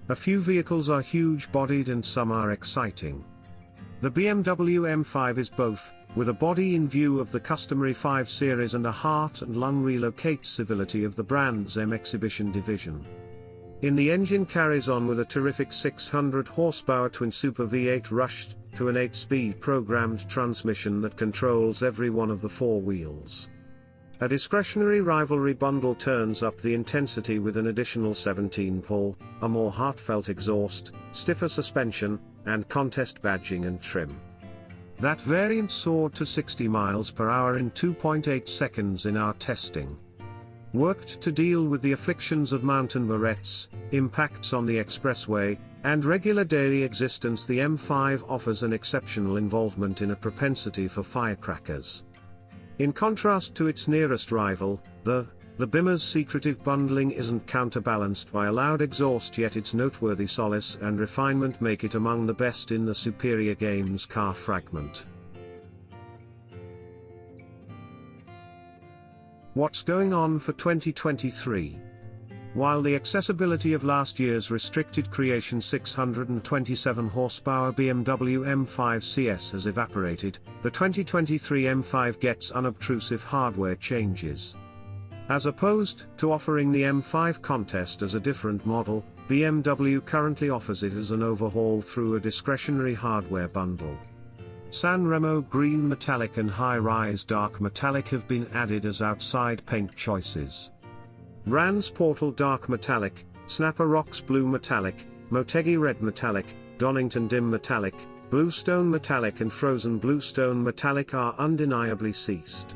A few vehicles are huge-bodied and some are exciting. The BMW M5 is both, with a body in view of the customary 5 Series and a heart and lung relocate civility of the brand's M exhibition division. In the engine carries on with a terrific 600 horsepower twin-super V8 rushed to an 8-speed programmed transmission that controls every one of the 4 wheels. A discretionary Rivalry bundle turns up the intensity with an additional 17 pull, a more heartfelt exhaust, stiffer suspension, and contest badging and trim. That variant soared to 60 miles per hour in 2.8 seconds in our testing. Worked to deal with the afflictions of mountain barrettes, impacts on the expressway, and regular daily existence. The M5 offers an exceptional involvement in a propensity for firecrackers. In contrast to its nearest rival, the Bimmer's secretive bundling isn't counterbalanced by a loud exhaust, yet its noteworthy solace and refinement make it among the best in the superior game's car fragment. What's going on for 2023? While the accessibility of last year's restricted creation 627 horsepower BMW M5 CS has evaporated, the 2023 M5 gets unobtrusive hardware changes. As opposed to offering the M5 contest as a different model, BMW currently offers it as an overhaul through a discretionary hardware bundle. San Remo Green Metallic and High Rise Dark Metallic have been added as outside paint choices. Rand's Portal Dark Metallic, Snapper Rocks Blue Metallic, Motegi Red Metallic, Donington Dim Metallic, Bluestone Metallic and Frozen Bluestone Metallic are undeniably ceased.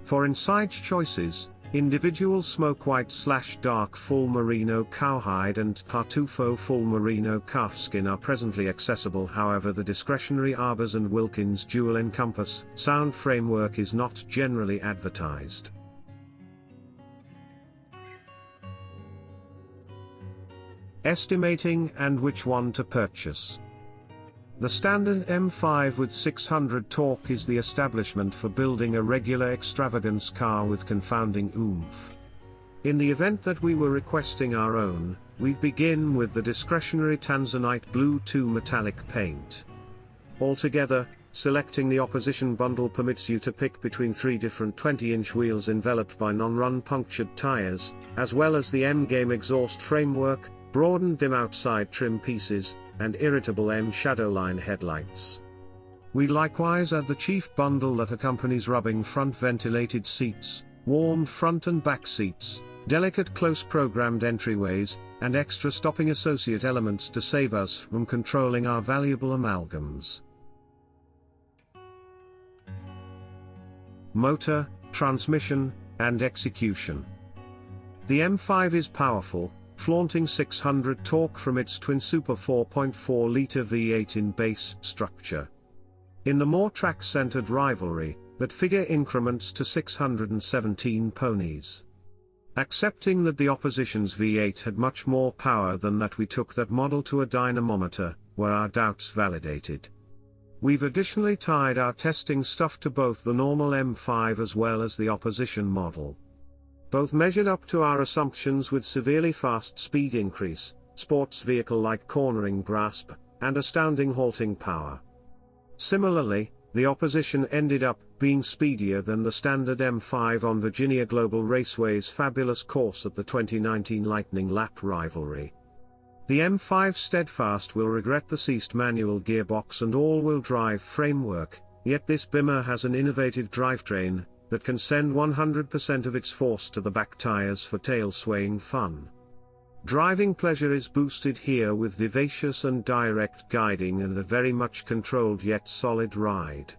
For inside choices, individual Smoke White/Dark Full Merino Cowhide and Tartufo Full Merino Calfskin are presently accessible. However, the discretionary Arbors and Wilkins Dual Encompass sound framework is not generally advertised. Estimating and which one to purchase. The standard M5 with 600 torque is the establishment for building a regular extravagance car with confounding oomph. In the event that we were requesting our own, we'd begin with the discretionary Tanzanite Blue 2 metallic paint. Altogether, selecting the opposition bundle permits you to pick between 3 different 20-inch wheels enveloped by non-run punctured tires, as well as the M-Game exhaust framework, broadened dim outside trim pieces, and irritable M Shadowline headlights. We likewise add the chief bundle that accompanies rubbing front ventilated seats, warm front and back seats, delicate close programmed entryways, and extra stopping associate elements to save us from controlling our valuable amalgams. Motor, transmission, and execution. The M5 is powerful, flaunting 600 torque from its twin-super 4.4-litre V8 in base structure. In the more track-centered Rivalry, that figure increments to 617 ponies. Accepting that the opposition's V8 had much more power than that, we took that model to a dynamometer, where our doubts validated. We've additionally tied our testing stuff to both the normal M5 as well as the opposition model. Both measured up to our assumptions with severely fast speed increase, sports vehicle-like cornering grasp, and astounding halting power. Similarly, the opposition ended up being speedier than the standard M5 on Virginia Global Raceway's fabulous course at the 2019 Lightning Lap Rivalry. The M5 Steadfast will regret the ceased manual gearbox and all-wheel drive framework, yet this Bimmer has an innovative drivetrain that can send 100% of its force to the back tires for tail-swaying fun. Driving pleasure is boosted here with vivacious and direct guiding and a very much controlled yet solid ride.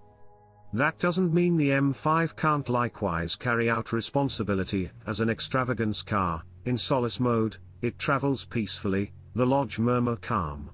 That doesn't mean the M5 can't likewise carry out responsibility as an extravagance car. In solace mode, it travels peacefully, the lodge murmur calm.